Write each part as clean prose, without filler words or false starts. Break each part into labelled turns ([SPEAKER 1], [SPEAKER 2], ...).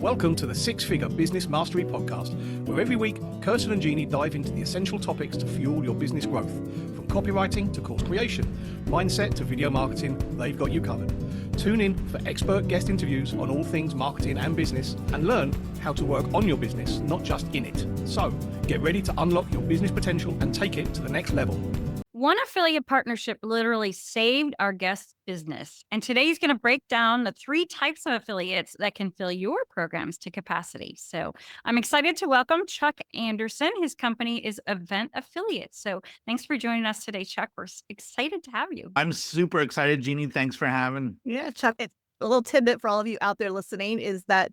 [SPEAKER 1] Welcome to the Six Figure Business Mastery Podcast, where every week, Kirsten and Jeanne dive into the essential topics to fuel your business growth. From copywriting to course creation, mindset to video marketing, they've got you covered. Tune in for expert guest interviews on all things marketing and business, and learn how to work on your business, not just in it. So, get ready to unlock your business potential and take it to the next level.
[SPEAKER 2] One affiliate partnership literally saved our guest's business. And today he's going to break down the 3 types of affiliates that can fill your programs to capacity. So I'm excited to welcome Chuck Anderson. His company is Event Affiliates. So thanks for joining us today, Chuck. We're excited to have you.
[SPEAKER 3] I'm super excited, Jeanne. Thanks for having.
[SPEAKER 4] Yeah, Chuck, it's a little tidbit for all of you out there listening is that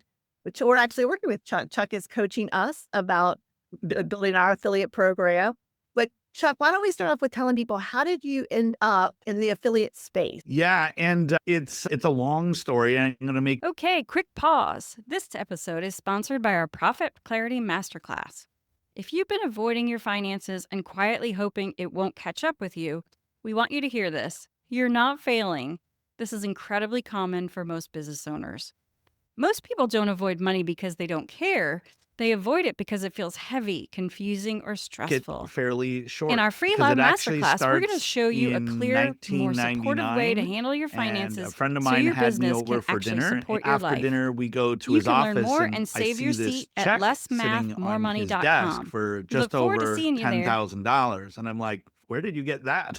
[SPEAKER 4] we're actually working with Chuck. Chuck is coaching us about building our affiliate program. But Chuck, why don't we start off with telling people, how did you end up in the affiliate space?
[SPEAKER 3] Yeah, and it's a long story. And I'm going to make.
[SPEAKER 2] Okay, quick pause. This episode is sponsored by our Profit Clarity Masterclass. If you've been avoiding your finances and quietly hoping it won't catch up with you, we want you to hear this. You're not failing. This is incredibly common for most business owners. Most people don't avoid money because they don't care. They avoid it because it feels heavy, confusing, or stressful.
[SPEAKER 3] Fairly short.
[SPEAKER 2] In our free live masterclass, we're going to show you a clear, more supportive way to handle your finances.
[SPEAKER 3] A friend of mine had me over for dinner. After dinner, we go to his office.
[SPEAKER 2] You can learn more and save your seat at lessmathmoremoney.com.
[SPEAKER 3] For just over $10,000. And I'm like, where did you get that?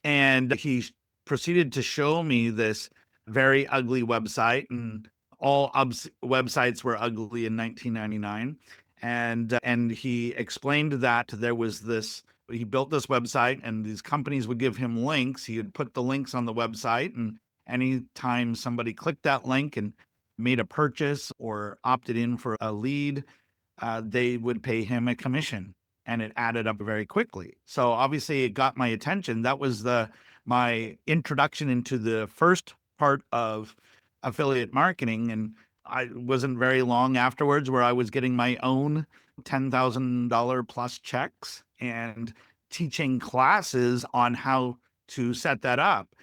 [SPEAKER 3] And he proceeded to show me this very ugly website, and all websites were ugly in 1999. And he explained that there was this, he built this website and these companies would give him links. He would put the links on the website, and anytime somebody clicked that link and made a purchase or opted in for a lead, they would pay him a commission, and it added up very quickly. So obviously it got my attention. That was my introduction into the first part of affiliate marketing. And I wasn't very long afterwards where I was getting my own $10,000 plus checks and teaching classes on how to set that up.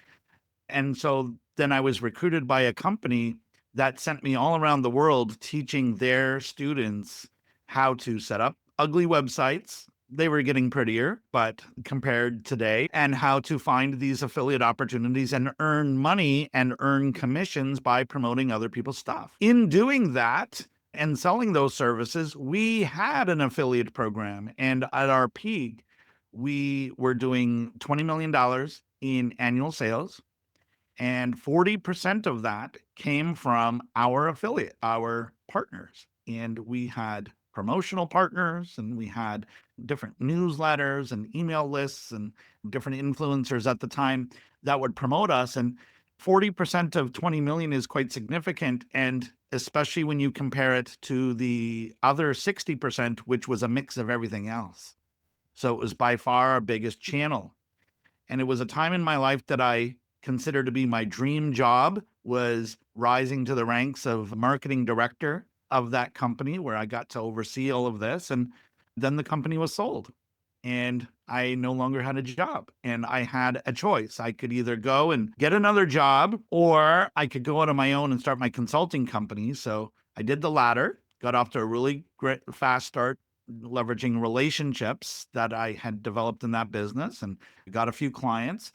[SPEAKER 3] And so then I was recruited by a company that sent me all around the world teaching their students how to set up ugly websites. They were getting prettier, but compared today, and how to find these affiliate opportunities and earn money and earn commissions by promoting other people's stuff. In doing that and selling those services, we had an affiliate program. And at our peak, we were doing $20 million in annual sales. And 40% of that came from our affiliate, our partners. And we had promotional partners, and we had different newsletters and email lists and different influencers at the time that would promote us. And 40% of 20 million is quite significant. And especially when you compare it to the other 60%, which was a mix of everything else. So it was by far our biggest channel. And it was a time in my life that I considered to be my dream job, was rising to the ranks of marketing director of that company, where I got to oversee all of this. And then the company was sold and I no longer had a job, and I had a choice. I could either go and get another job, or I could go out on my own and start my consulting company. So I did the latter, got off to a really great fast start, leveraging relationships that I had developed in that business, and got a few clients.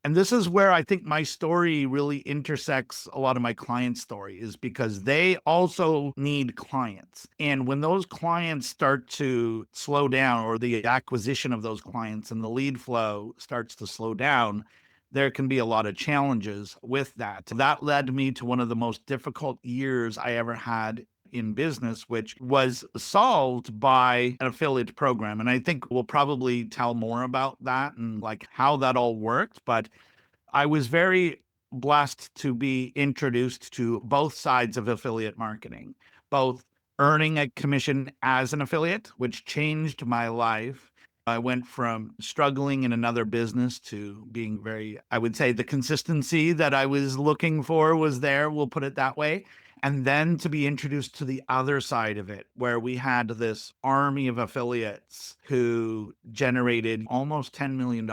[SPEAKER 3] And this is where I think my story really intersects a lot of my clients' story, is because they also need clients. And when those clients start to slow down, or the acquisition of those clients and the lead flow starts to slow down, there can be a lot of challenges with that. That led me to one of the most difficult years I ever had in business, which was solved by an affiliate program. And I think we'll probably tell more about that and like how that all worked. But I was very blessed to be introduced to both sides of affiliate marketing, both earning a commission as an affiliate, which changed my life. I went from struggling in another business to being very, I would say the consistency that I was looking for was there, we'll put it that way. And then to be introduced to the other side of it, where we had this army of affiliates who generated almost $10 million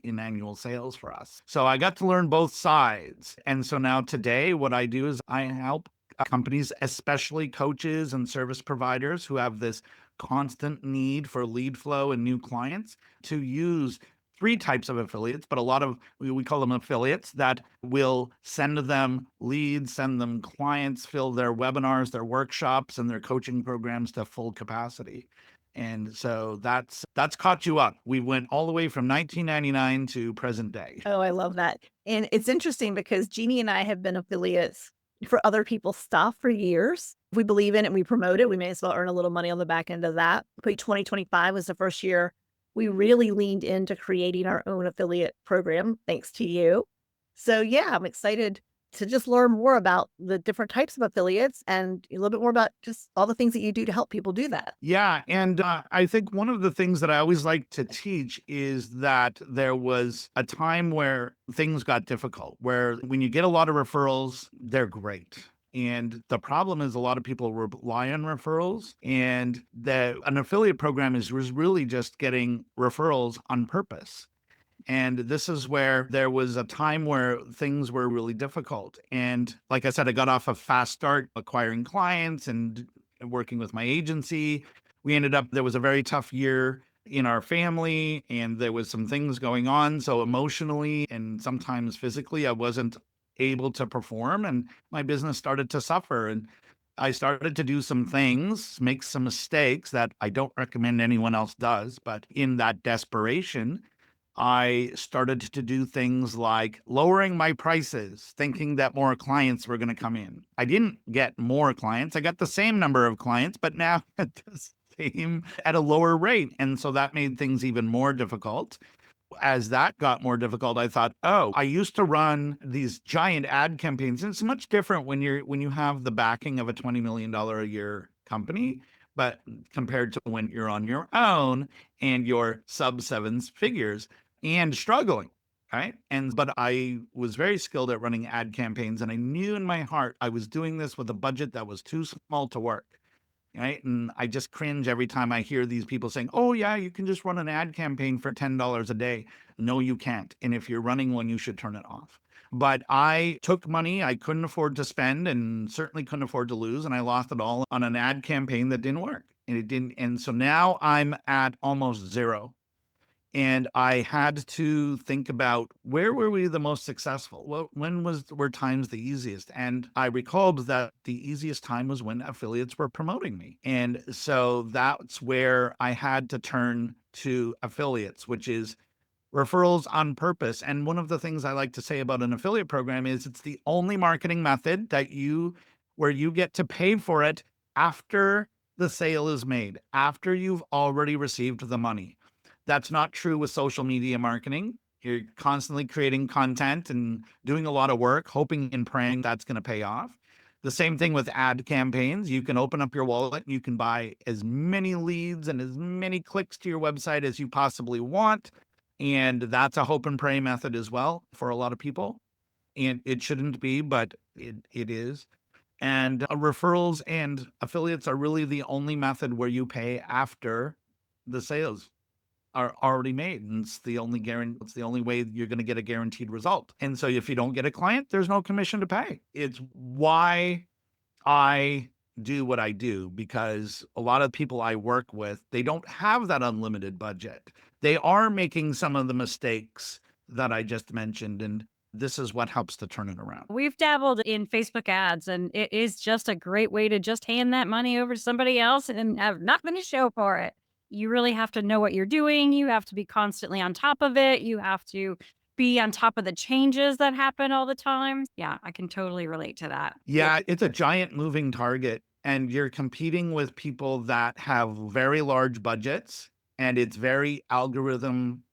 [SPEAKER 3] in annual sales for us. So I got to learn both sides. And so now today, what I do is I help companies, especially coaches and service providers who have this constant need for lead flow and new clients, to use three types of affiliates, but a lot of, we call them affiliates, that will send them leads, send them clients, fill their webinars, their workshops, and their coaching programs to full capacity. And so that's caught you up. We went all the way from 1999 to present day.
[SPEAKER 4] Oh, I love that. And it's interesting because Jeanne and I have been affiliates for other people's stuff for years. If we believe in it and we promote it, we may as well earn a little money on the back end of that. But 2025 was the first year we really leaned into creating our own affiliate program, thanks to you. So yeah, I'm excited to just learn more about the different types of affiliates and a little bit more about just all the things that you do to help people do that.
[SPEAKER 3] Yeah. And I think one of the things that I always like to teach is that there was a time where things got difficult, where when you get a lot of referrals, they're great. And the problem is a lot of people rely on referrals, and an affiliate program was really just getting referrals on purpose. And this is where there was a time where things were really difficult. And like I said, I got off a fast start acquiring clients and working with my agency. There was a very tough year in our family, and there was some things going on. So emotionally and sometimes physically, I wasn't able to perform, and my business started to suffer. And I started to do some things, make some mistakes that I don't recommend anyone else does. But in that desperation, I started to do things like lowering my prices, thinking that more clients were going to come in. I didn't get more clients. I got the same number of clients, but now at a lower rate. And so that made things even more difficult. As that got more difficult, I thought, oh, I used to run these giant ad campaigns. And it's much different when you have the backing of a $20 million a year company, but compared to when you're on your own and you're sub seven figures and struggling, right? But I was very skilled at running ad campaigns, and I knew in my heart I was doing this with a budget that was too small to work. Right. And I just cringe every time I hear these people saying, oh, yeah, you can just run an ad campaign for $10 a day. No, you can't. And if you're running one, you should turn it off. But I took money I couldn't afford to spend and certainly couldn't afford to lose. And I lost it all on an ad campaign that didn't work. And it didn't. And so now I'm at almost zero. And I had to think about, where were we the most successful? Well, when were times the easiest? And I recalled that the easiest time was when affiliates were promoting me. And so that's where I had to turn to affiliates, which is referrals on purpose. And one of the things I like to say about an affiliate program is it's the only marketing method where you get to pay for it after the sale is made, after you've already received the money. That's not true with social media marketing. You're constantly creating content and doing a lot of work, hoping and praying that's going to pay off. The same thing with ad campaigns. You can open up your wallet and you can buy as many leads and as many clicks to your website as you possibly want. And that's a hope and pray method as well for a lot of people. And it shouldn't be, but it is. And referrals and affiliates are really the only method where you pay after the sales are already made. And it's the only way you're going to get a guaranteed result. And so if you don't get a client, there's no commission to pay. It's why I do what I do, because a lot of people I work with, they don't have that unlimited budget. They are making some of the mistakes that I just mentioned. And this is what helps to turn it around.
[SPEAKER 2] We've dabbled in Facebook ads, and it is just a great way to just hand that money over to somebody else and have nothing to show for it. You really have to know what you're doing. You have to be constantly on top of it. You have to be on top of the changes that happen all the time. Yeah, I can totally relate to that.
[SPEAKER 3] Yeah, it's a giant moving target, and you're competing with people that have very large budgets, and it's very algorithm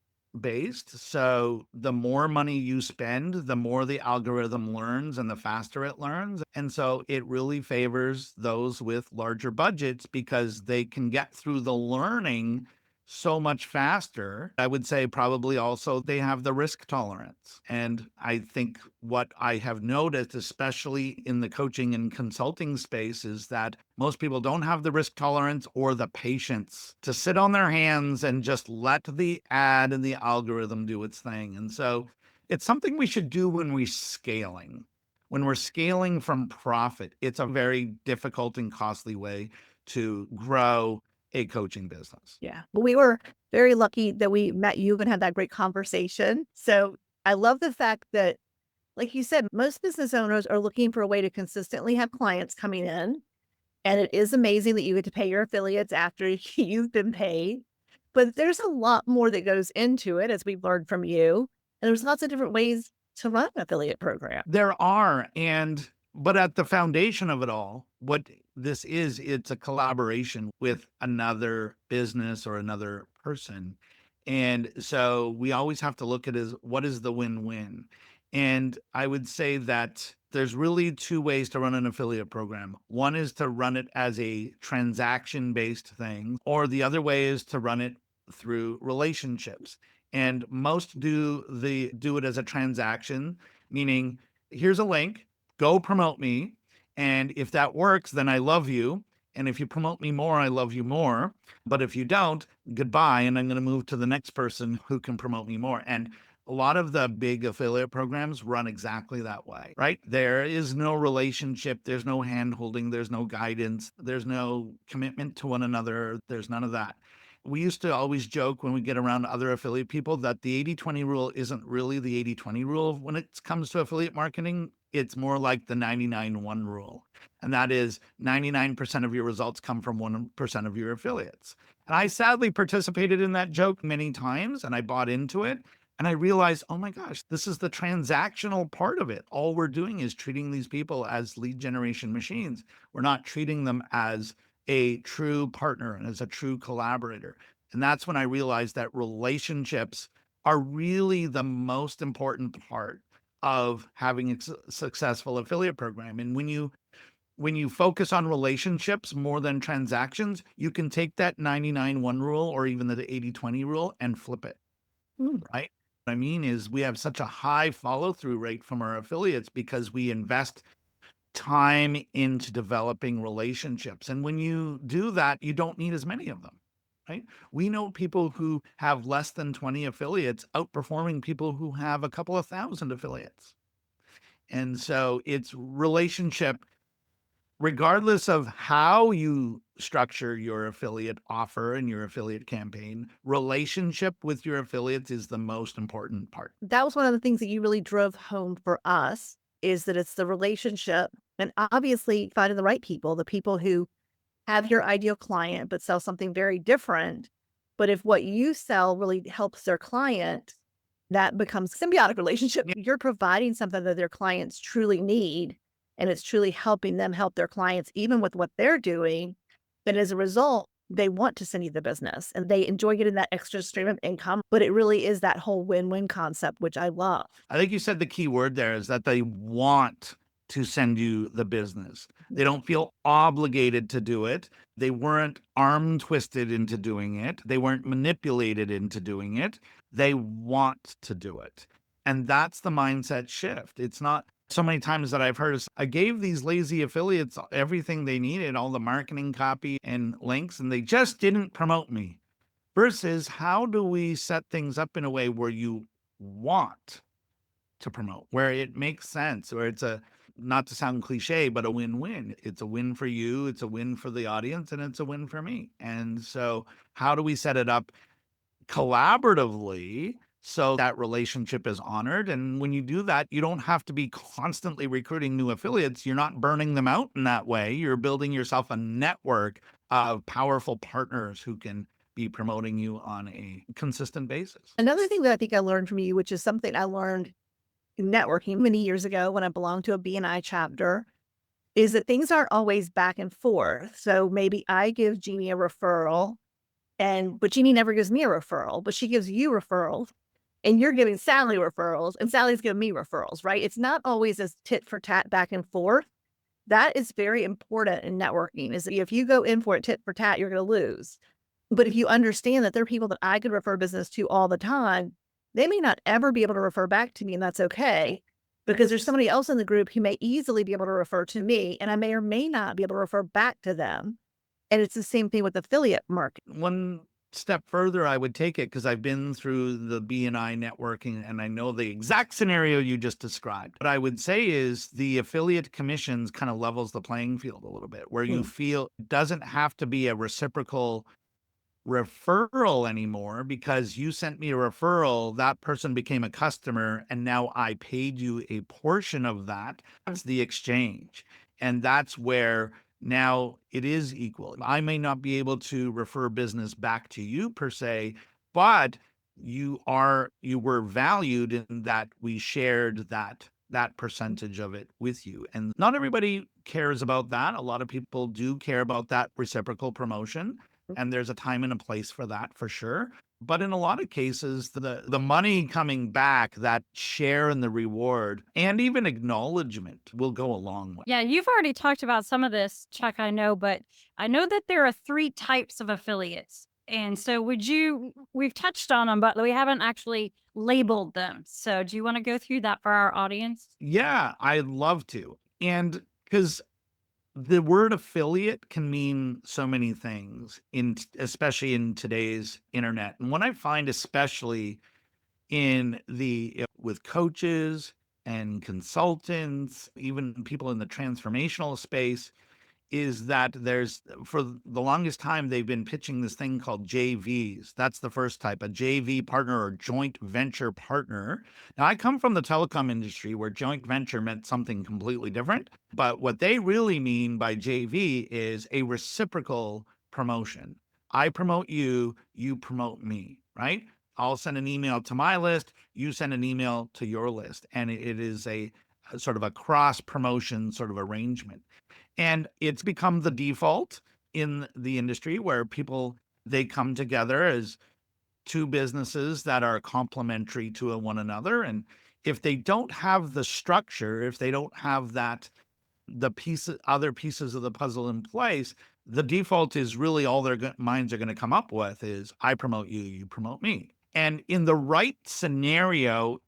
[SPEAKER 3] based. So the more money you spend, the more the algorithm learns and the faster it learns. And so it really favors those with larger budgets because they can get through the learning so much faster. I would say probably also they have the risk tolerance. And I think what I have noticed, especially in the coaching and consulting space, is that most people don't have the risk tolerance or the patience to sit on their hands and just let the ad and the algorithm do its thing. And so it's something we should do when we're scaling. when we're scaling from profit, it's a very difficult and costly way to grow a coaching business.
[SPEAKER 4] Yeah. Well, we were very lucky that we met you and had that great conversation. So I love the fact that, like you said, most business owners are looking for a way to consistently have clients coming in. And it is amazing that you get to pay your affiliates after you've been paid. But there's a lot more that goes into it, as we've learned from you. And there's lots of different ways to run an affiliate program.
[SPEAKER 3] There are. But at the foundation of it all, what this is, it's a collaboration with another business or another person. And so we always have to look at what is the win-win? And I would say that there's really two ways to run an affiliate program. One is to run it as a transaction-based thing, or the other way is to run it through relationships. And most do it as a transaction, meaning here's a link, go promote me. And if that works, then I love you. And if you promote me more, I love you more. But if you don't, goodbye. And I'm going to move to the next person who can promote me more. And a lot of the big affiliate programs run exactly that way, right? There is no relationship. There's no hand-holding. There's no guidance. There's no commitment to one another. There's none of that. We used to always joke when we get around other affiliate people that the 80-20 rule isn't really the 80-20 rule when it comes to affiliate marketing. It's more like the 99-1 rule. And that is 99% of your results come from 1% of your affiliates. And I sadly participated in that joke many times, and I bought into it. And I realized, oh my gosh, this is the transactional part of it. All we're doing is treating these people as lead generation machines. We're not treating them as a true partner and as a true collaborator. And that's when I realized that relationships are really the most important part of having a successful affiliate program. And when you focus on relationships more than transactions, you can take that 99-1 rule or even the 80-20 rule and flip it, right? What I mean is we have such a high follow-through rate from our affiliates because we invest time into developing relationships. And when you do that, you don't need as many of them, right? We know people who have less than 20 affiliates outperforming people who have a couple of thousand affiliates. And so it's relationship, regardless of how you structure your affiliate offer and your affiliate campaign, relationship with your affiliates is the most important part.
[SPEAKER 4] That was one of the things that you really drove home for us, is that it's the relationship, and obviously finding the right people, the people who have your ideal client, but sell something very different. But if what you sell really helps their client, that becomes a symbiotic relationship. You're providing something that their clients truly need, and it's truly helping them help their clients, even with what they're doing. Then as a result, they want to send you the business and they enjoy getting that extra stream of income. But it really is that whole win-win concept, which I love.
[SPEAKER 3] I think you said the key word there is that they want to send you the business. They don't feel obligated to do it. They weren't arm twisted into doing it. They weren't manipulated into doing it. They want to do it. And that's the mindset shift. It's not so many times that I've heard, I gave these lazy affiliates everything they needed, all the marketing copy and links, and they just didn't promote me. Versus, how do we set things up in a way where you want to promote, where it makes sense, where it's a, not to sound cliche, but a win-win. It's a win for you, it's a win for the audience, and it's a win for me. And so how do we set it up collaboratively so that relationship is honored? And when you do that, you don't have to be constantly recruiting new affiliates. You're not burning them out in that way. You're building yourself a network of powerful partners who can be promoting you on a consistent basis.
[SPEAKER 4] Another thing that I think I learned from you, which is something I learned in networking many years ago when I belonged to a BNI chapter, is that things aren't always back and forth. So maybe I give Jeanne a referral, but Jeanne never gives me a referral, but she gives you referrals. And you're giving Sally referrals, and Sally's giving me referrals, right? It's not always as tit for tat back and forth. That is very important in networking, is that if you go in for it tit for tat, you're going to lose. But if you understand that there are people that I could refer business to all the time, they may not ever be able to refer back to me, and that's okay, because there's somebody else in the group who may easily be able to refer to me, and I may or may not be able to refer back to them. And it's the same thing with affiliate marketing.
[SPEAKER 3] One step further I would take it, because I've been through the B&I networking and I know the exact scenario you just described. What I would say is the affiliate commissions kind of levels the playing field a little bit, where you feel it doesn't have to be a reciprocal referral anymore, because you sent me a referral, that person became a customer, and now I paid you a portion of that. That's the exchange. And that's where now it is equal. I may not be able to refer business back to you per se, but you were valued in that we shared that percentage of it with you. And not everybody cares about that. A lot of people do care about that reciprocal promotion. And there's a time and a place for that, for sure. But in a lot of cases, the money coming back, that share in the reward, and even acknowledgement will go a long way.
[SPEAKER 2] Yeah, you've already talked about some of this, Chuck, I know, but I know that there are 3 types of affiliates. And so we've touched on them, but we haven't actually labeled them. So do you want to go through that for our audience?
[SPEAKER 3] Yeah, I'd love to. And because the word affiliate can mean so many things, especially in today's internet. And what I find, especially with coaches and consultants, even people in the transformational space, is that for the longest time, they've been pitching this thing called JVs. That's the first type, a JV partner or joint venture partner. Now, I come from the telecom industry where joint venture meant something completely different. But what they really mean by JV is a reciprocal promotion. I promote you, you promote me, right? I'll send an email to my list, you send an email to your list. And it is a sort of a cross promotion sort of arrangement. And it's become the default in the industry, where they come together as 2 businesses that are complementary to one another. And if they don't have the structure, if they don't have other pieces of the puzzle in place, the default is really all their minds are going to come up with is, I promote you, you promote me. And in the right scenario,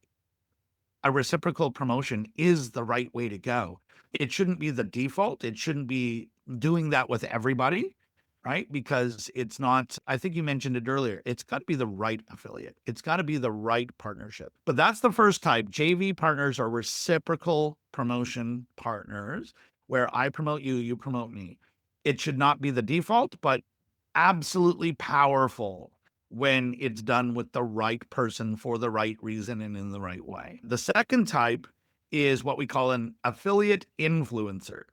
[SPEAKER 3] a reciprocal promotion is the right way to go. It shouldn't be the default. It shouldn't be doing that with everybody, right? Because it's not, I think you mentioned it earlier, it's got to be the right affiliate. It's got to be the right partnership. But that's the first type. JV partners are reciprocal promotion partners, where I promote you, you promote me. It should not be the default, but absolutely powerful when it's done with the right person for the right reason and in the right way. The second type is what we call an affiliate influencer.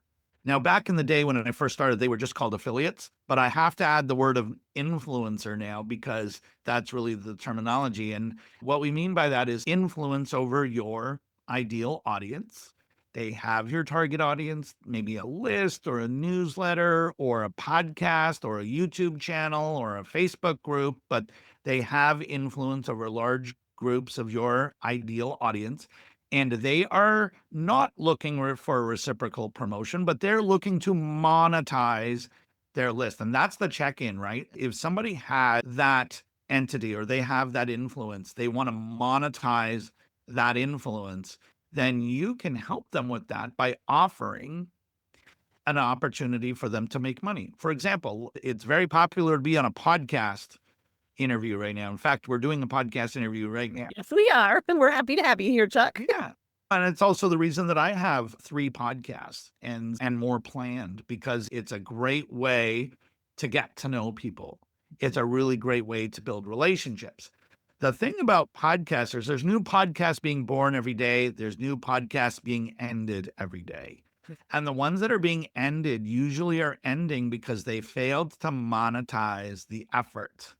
[SPEAKER 3] Now, back in the day when I first started, they were just called affiliates, but I have to add the word of influencer now, because that's really the terminology. And what we mean by that is influence over your ideal audience. They have your target audience, maybe a list or a newsletter or a podcast or a YouTube channel or a Facebook group, but they have influence over large groups of your ideal audience. And they are not looking for a reciprocal promotion, but they're looking to monetize their list. And that's the check-in, right? If somebody has that entity or they have that influence, they want to monetize that influence, then you can help them with that by offering an opportunity for them to make money. For example, it's very popular to be on a podcast interview right now. In fact, we're doing a podcast interview right now.
[SPEAKER 4] Yes, we are. And we're happy to have you here, Chuck.
[SPEAKER 3] Yeah. And it's also the reason that I have 3 podcasts and more planned, because it's a great way to get to know people. It's a really great way to build relationships. The thing about podcasters, there's new podcasts being born every day. There's new podcasts being ended every day. And the ones that are being ended usually are ending because they failed to monetize the effort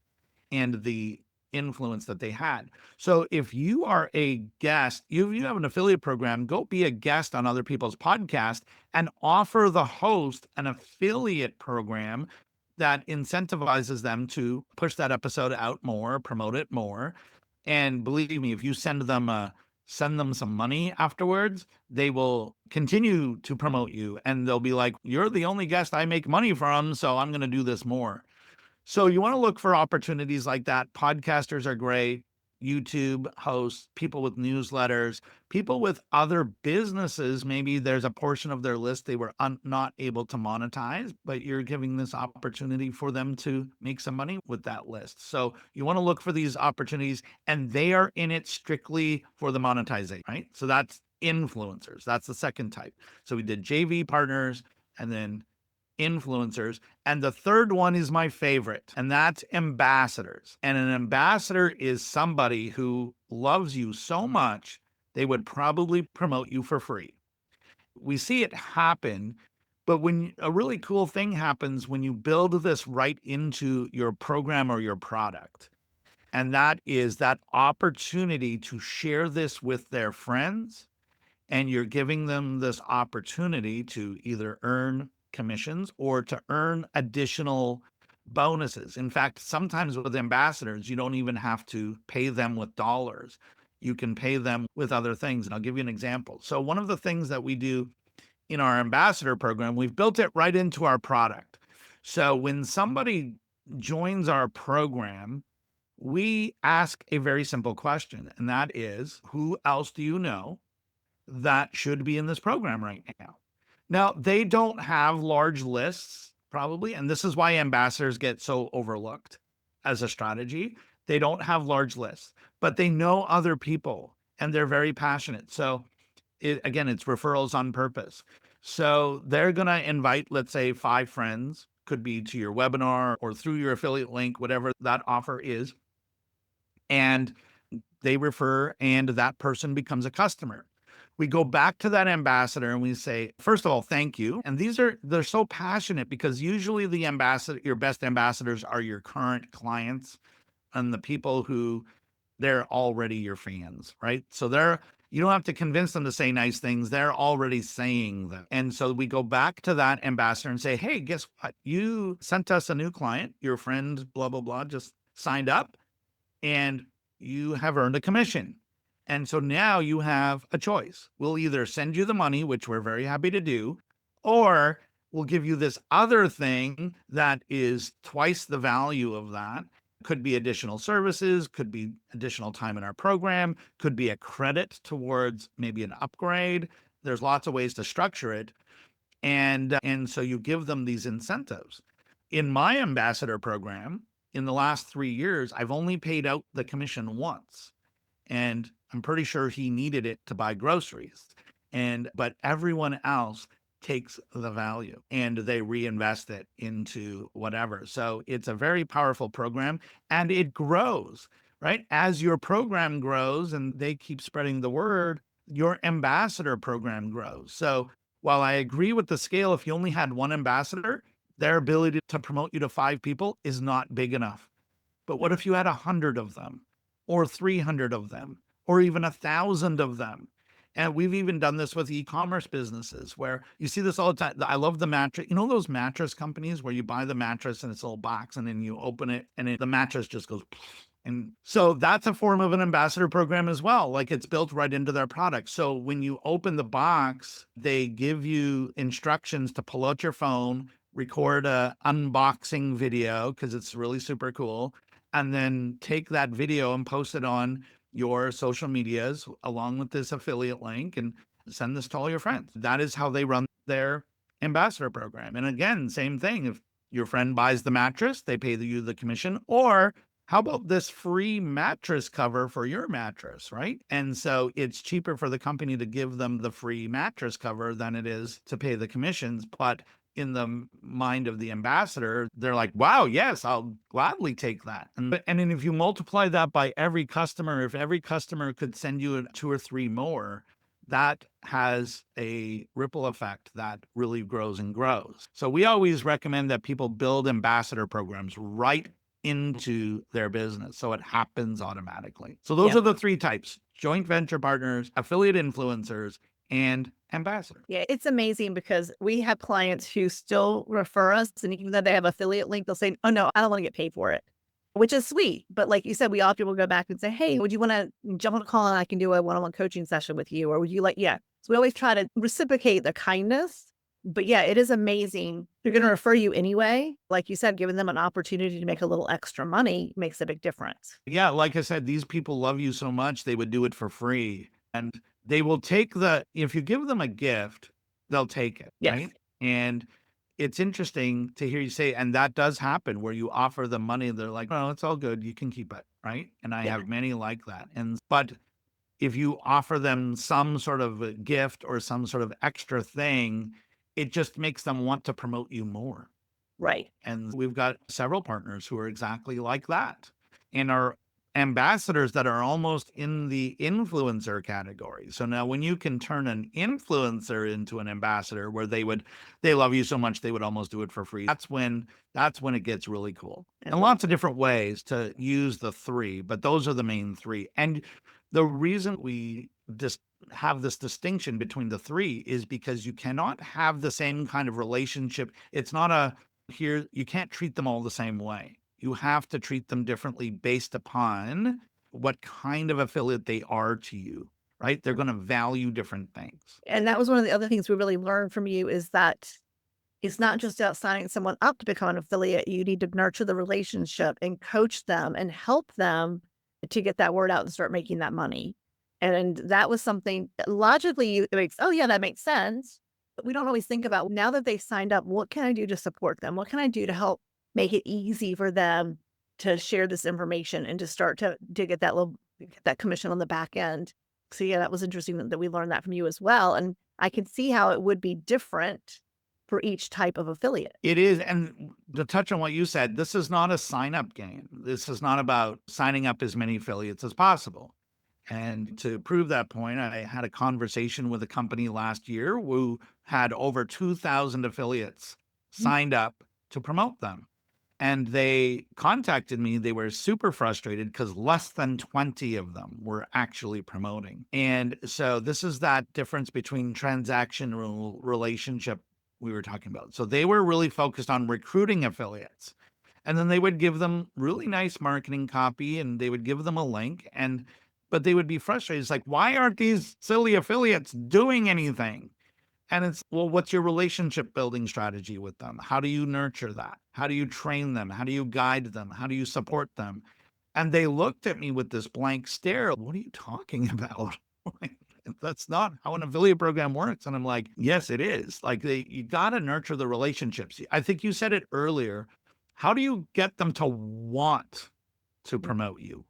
[SPEAKER 3] and the influence that they had. So if you are a guest, you have an affiliate program, go be a guest on other people's podcasts and offer the host an affiliate program that incentivizes them to push that episode out more, promote it more. And believe me, if you send them some money afterwards, they will continue to promote you. And they'll be like, you're the only guest I make money from, so I'm going to do this more. So you want to look for opportunities like that. Podcasters are great. YouTube hosts, people with newsletters, people with other businesses. Maybe there's a portion of their list they were not able to monetize, but you're giving this opportunity for them to make some money with that list. So you want to look for these opportunities, and they are in it strictly for the monetization, right? So that's influencers. That's the second type. So we did JV partners and then influencers. And the third one is my favorite, and that's ambassadors. And an ambassador is somebody who loves you so much, they would probably promote you for free. We see it happen, but when a really cool thing happens when you build this right into your program or your product, and that is that opportunity to share this with their friends, and you're giving them this opportunity to either earn commissions or to earn additional bonuses. In fact, sometimes with ambassadors, you don't even have to pay them with dollars. You can pay them with other things. And I'll give you an example. So one of the things that we do in our ambassador program, we've built it right into our product. So when somebody joins our program, we ask a very simple question, and that is, who else do you know that should be in this program right now? Now, they don't have large lists, probably, and this is why ambassadors get so overlooked as a strategy. They don't have large lists, but they know other people, and they're very passionate. So, again, it's referrals on purpose. So they're going to invite, let's say, 5 friends, could be to your webinar or through your affiliate link, whatever that offer is, and they refer, and that person becomes a customer. We go back to that ambassador and we say, first of all, thank you. And they're so passionate because usually your best ambassadors are your current clients and the people who they're already your fans, right? So you don't have to convince them to say nice things. They're already saying them. And so we go back to that ambassador and say, hey, guess what? You sent us a new client. Your friend, blah, blah, blah, just signed up and you have earned a commission. And so now you have a choice. We'll either send you the money, which we're very happy to do, or we'll give you this other thing that is twice the value of that. Could be additional services, could be additional time in our program, could be a credit towards maybe an upgrade. There's lots of ways to structure it. And so you give them these incentives. In my ambassador program, in the last 3 years, I've only paid out the commission once. And I'm pretty sure he needed it to buy groceries. But everyone else takes the value and they reinvest it into whatever. So it's a very powerful program, and it grows, right? As your program grows and they keep spreading the word, your ambassador program grows. So while I agree with the scale, if you only had one ambassador, their ability to promote you to 5 people is not big enough. But what if you had 100 of them, or 300 of them, or even 1,000 of them? And we've even done this with e-commerce businesses where you see this all the time. I love the mattress. You know those mattress companies where you buy the mattress and it's a little box and then you open it and the mattress just goes. And so that's a form of an ambassador program as well. Like, it's built right into their product. So when you open the box, they give you instructions to pull out your phone, record a unboxing video because it's really super cool, and then take that video and post it on your social medias along with this affiliate link and send this to all your friends. That is how they run their ambassador program. And again, same thing. If your friend buys the mattress, they pay you the commission. Or how about this free mattress cover for your mattress, right? And so it's cheaper for the company to give them the free mattress cover than it is to pay the commissions. But in the mind of the ambassador, they're like, wow, yes, I'll gladly take that. And then if you multiply that by every customer, if every customer could send you 2 or 3 more, that has a ripple effect that really grows and grows. So we always recommend that people build ambassador programs right into their business so it happens automatically. So those are the 3 types: joint venture partners, affiliate influencers, and ambassador.
[SPEAKER 4] Yeah, it's amazing because we have clients who still refer us, and even though they have affiliate link, they'll say, oh no, I don't want to get paid for it, which is sweet. But like you said, we often will go back and say, hey, would you want to jump on a call and I can do a one-on-one coaching session with you? Or would you like, So we always try to reciprocate the kindness But yeah, it is amazing. They're going to refer you anyway. Like you said, giving them an opportunity to make a little extra money makes a big difference.
[SPEAKER 3] Yeah, like I said, these people love you so much, they would do it for free. And they will take if you give them a gift, they'll take it,
[SPEAKER 4] Yes.
[SPEAKER 3] right? And it's interesting to hear you say, and that does happen where you offer them money, they're like, "Oh, it's all good, you can keep it," right? And I
[SPEAKER 4] Yeah.
[SPEAKER 3] have many like that. But if you offer them some sort of a gift or some sort of extra thing, it just makes them want to promote you more.
[SPEAKER 4] Right.
[SPEAKER 3] And we've got several partners who are exactly like that, and are ambassadors that are almost in the influencer category. So now when you can turn an influencer into an ambassador where they love you so much they would almost do it for free. That's when it gets really cool. And lots of different ways to use the three, but those are the main three. And the reason we just have this distinction between the three is because you cannot have the same kind of relationship. It's not you can't treat them all the same way. You have to treat them differently based upon what kind of affiliate they are to you, right? They're going to value different things.
[SPEAKER 4] And that was one of the other things we really learned from you, is that it's not just about signing someone up to become an affiliate. You need to nurture the relationship and coach them and help them to get that word out and start making that money. And that was something that logically it makes, oh yeah, that makes sense. But we don't always think about, now that they signed up, what can I do to support them? What can I do to help make it easy for them to share this information and to start to get that commission on the back end? So yeah, that was interesting that we learned that from you as well. And I can see how it would be different for each type of affiliate.
[SPEAKER 3] It is. And to touch on what you said, this is not a sign-up game. This is not about signing up as many affiliates as possible. And to prove that point, I had a conversation with a company last year who had over 2,000 affiliates signed up to promote them. And they contacted me. They were super frustrated because less than 20 of them were actually promoting. And so this is that difference between transactional relationship we were talking about. So they were really focused on recruiting affiliates. And then they would give them really nice marketing copy and they would give them a link, but they would be frustrated. It's like, why aren't these silly affiliates doing anything? And it's, well, what's your relationship building strategy with them? How do you nurture that? How do you train them? How do you guide them? How do you support them? And they looked at me with this blank stare. What are you talking about? That's not how an affiliate program works. And I'm like, yes, it is. Like you got to nurture the relationships. I think you said it earlier. How do you get them to want to promote you?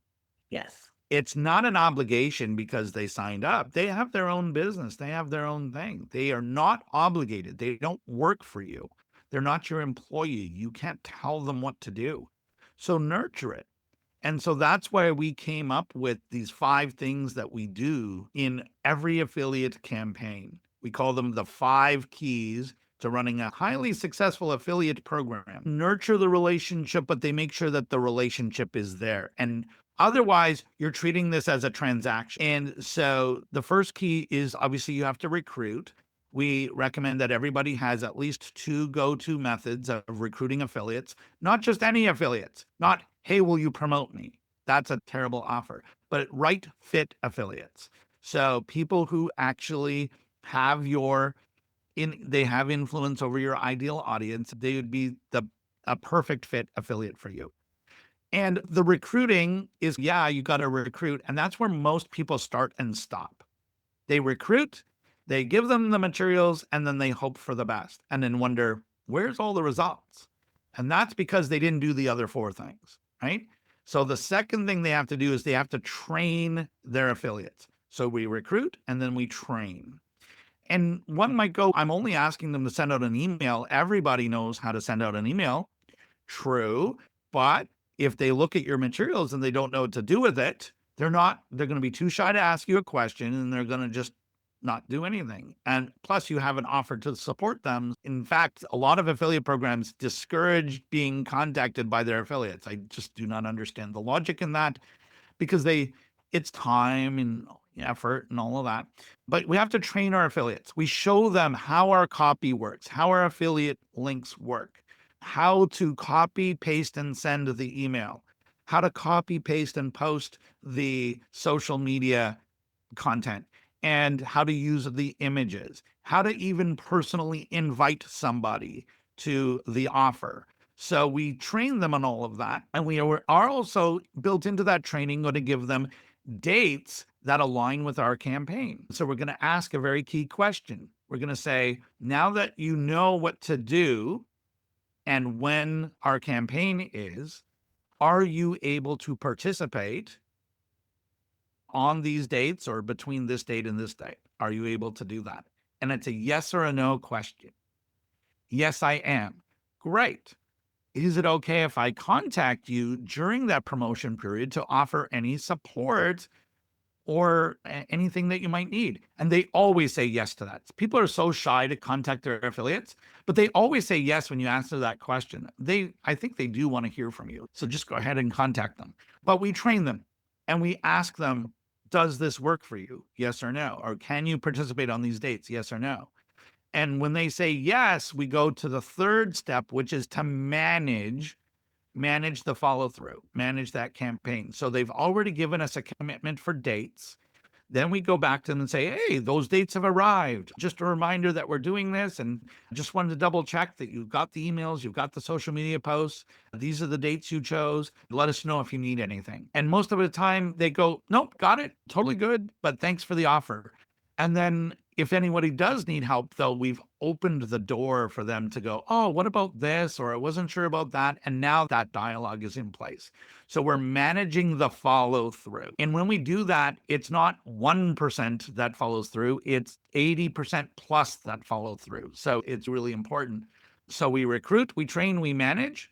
[SPEAKER 4] Yes.
[SPEAKER 3] It's not an obligation because they signed up. They have their own business. They have their own thing. They are not obligated. They don't work for you. They're not your employee. You can't tell them what to do. So nurture it. And so that's why we came up with these 5 things that we do in every affiliate campaign. We call them the 5 keys to running a highly successful affiliate program. Nurture the relationship, but they make sure that the relationship is there. And otherwise, you're treating this as a transaction. And so the first key is obviously you have to recruit. We recommend that everybody has at least 2 go-to methods of recruiting affiliates, not just any affiliates, not, hey, will you promote me? That's a terrible offer, but right fit affiliates. So people who actually have they have influence over your ideal audience, they would be a perfect fit affiliate for you. And the recruiting is, you got to recruit. And that's where most people start and stop. They recruit, they give them the materials, and then they hope for the best and then wonder, where's all the results? And that's because they didn't do the other 4 things, right? So the second thing they have to do is they have to train their affiliates. So we recruit and then we train. And one might go, I'm only asking them to send out an email. Everybody knows how to send out an email. True. But if they look at your materials and they don't know what to do with it, they're going to be too shy to ask you a question and they're going to just not do anything. And plus you haven't offered to support them. In fact, a lot of affiliate programs discourage being contacted by their affiliates. I just do not understand the logic in that because it's time and effort and all of that. But we have to train our affiliates. We show them how our copy works, how our affiliate links work, how to copy, paste, and send the email, how to copy, paste, and post the social media content. and how to use the images, how to even personally invite somebody to the offer. So we train them on all of that. And we are also built into that training going to give them dates that align with our campaign. So we're going to ask a very key question. We're going to say, now that you know what to do and when our campaign is, are you able to participate on these dates or between this date and this date? Are you able to do that? And it's a yes or a no question. Yes, I am. Great. Is it okay if I contact you during that promotion period to offer any support or anything that you might need? And they always say yes to that. People are so shy to contact their affiliates, but they always say yes when you answer that question. I think they do want to hear from you. So just go ahead and contact them. But we train them and we ask them, does this work for you? Yes or no? Or can you participate on these dates? Yes or no? And when they say yes, we go to the third step, which is to manage the follow through, manage that campaign. So they've already given us a commitment for dates. Then we go back to them and say, hey, those dates have arrived. Just a reminder that we're doing this. And just wanted to double check that you've got the emails, you've got the social media posts. These are the dates you chose. Let us know if you need anything. And most of the time they go, nope, got it. Totally good. But thanks for the offer. And then if anybody does need help, though, we've opened the door for them to go, oh, what about this? Or I wasn't sure about that. And now that dialogue is in place. So we're managing the follow through. And when we do that, it's not 1% that follows through, it's 80% plus that follow through. So it's really important. So we recruit, we train, we manage,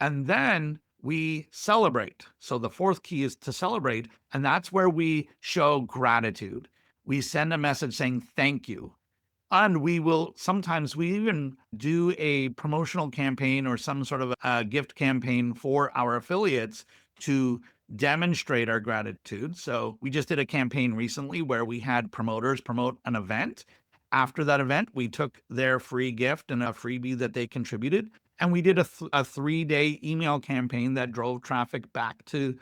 [SPEAKER 3] and then we celebrate. So the fourth key is to celebrate. And that's where we show gratitude. We send a message saying thank you. And we even do a promotional campaign or some sort of a gift campaign for our affiliates to demonstrate our gratitude. So we just did a campaign recently where we had promoters promote an event. After that event, we took their free gift and a freebie that they contributed, and we did a 3-day email campaign that drove traffic back to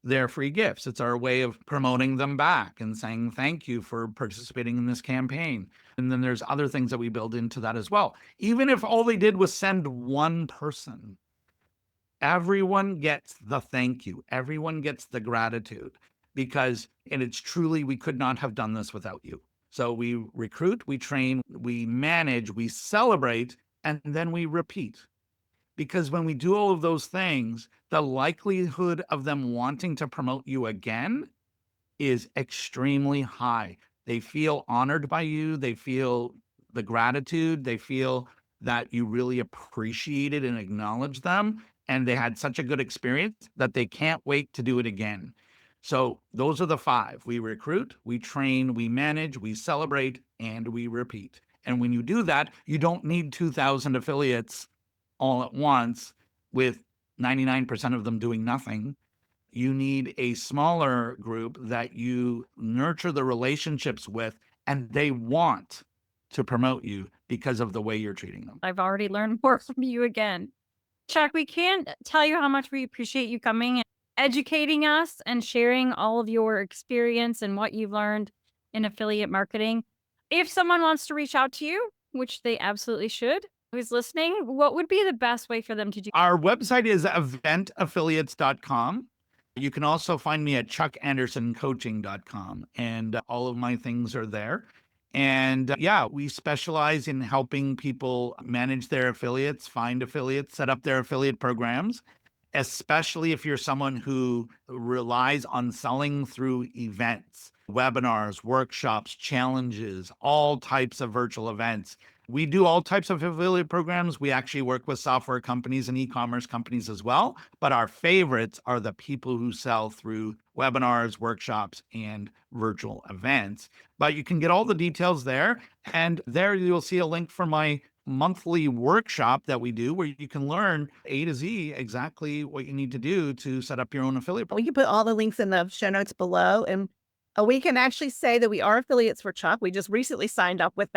[SPEAKER 3] their free gifts. It's our way of promoting them back and saying thank you for participating in this campaign. And then there's other things that we build into that as well. Even if all they did was send one person, everyone gets the thank you. Everyone gets the gratitude because, and it's truly, we could not have done this without you. So we recruit, we train, we manage, we celebrate, and then we repeat. Because when we do all of those things, the likelihood of them wanting to promote you again is extremely high. They feel honored by you. They feel the gratitude. They feel that you really appreciated and acknowledged them. And they had such a good experience that they can't wait to do it again. So those are the 5. We recruit, we train, we manage, we celebrate, and we repeat. And when you do that, you don't need 2,000 affiliates all at once with 99% of them doing nothing. You need a smaller group that you nurture the relationships with, and they want to promote you because of the way you're treating them.
[SPEAKER 2] I've already learned more from you again. Chuck, we can't tell you how much we appreciate you coming and educating us and sharing all of your experience and what you've learned in affiliate marketing. If someone wants to reach out to you, which they absolutely should, who's listening, what would be the best way for them to do?
[SPEAKER 3] Our website is eventaffiliates.com. You can also find me at chuckandersoncoaching.com, and all of my things are there. And we specialize in helping people manage their affiliates, find affiliates, set up their affiliate programs, especially if you're someone who relies on selling through events, webinars, workshops, challenges, all types of virtual events. We do all types of affiliate programs. We actually work with software companies and e-commerce companies as well. But our favorites are the people who sell through webinars, workshops, and virtual events. But you can get all the details there. And there you'll see a link for my monthly workshop that we do where you can learn A to Z exactly what you need to do to set up your own affiliate.
[SPEAKER 4] We can put all the links in the show notes below. And we can actually say that we are affiliates for Chuck. We just recently signed up with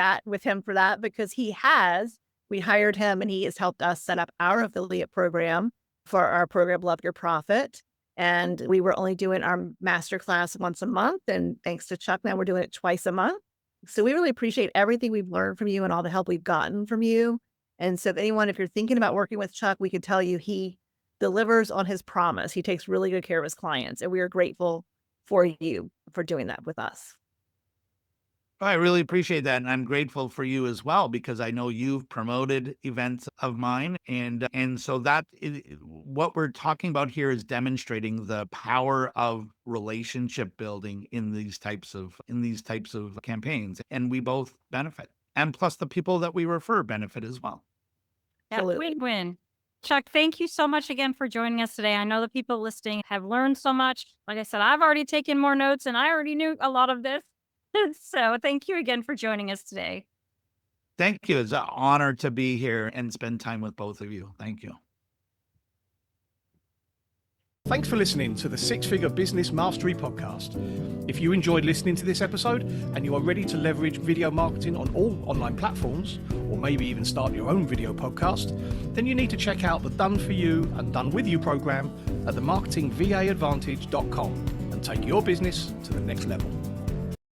[SPEAKER 4] him for that because we hired him and he has helped us set up our affiliate program for our program, Love Your Profit. And we were only doing our masterclass once a month. And thanks to Chuck, now we're doing it twice a month. So we really appreciate everything we've learned from you and all the help we've gotten from you. And so if you're thinking about working with Chuck, we can tell you he delivers on his promise. He takes really good care of his clients. And we are grateful for you for doing that with us.
[SPEAKER 3] I really appreciate that. And I'm grateful for you as well, because I know you've promoted events of mine. And so what we're talking about here is demonstrating the power of relationship building in these types of campaigns. And we both benefit. And plus the people that we refer benefit as well.
[SPEAKER 2] Yeah, win-win. Chuck, thank you so much again for joining us today. I know the people listening have learned so much. Like I said, I've already taken more notes and I already knew a lot of this. So thank you again for joining us today.
[SPEAKER 3] Thank you. It's an honor to be here and spend time with both of you. Thank you.
[SPEAKER 1] Thanks for listening to the Six Figure Business Mastery Podcast. If you enjoyed listening to this episode and you are ready to leverage video marketing on all online platforms, or maybe even start your own video podcast, then you need to check out the Done For You and Done With You program at themarketingvaadvantage.com and take your business to the next level.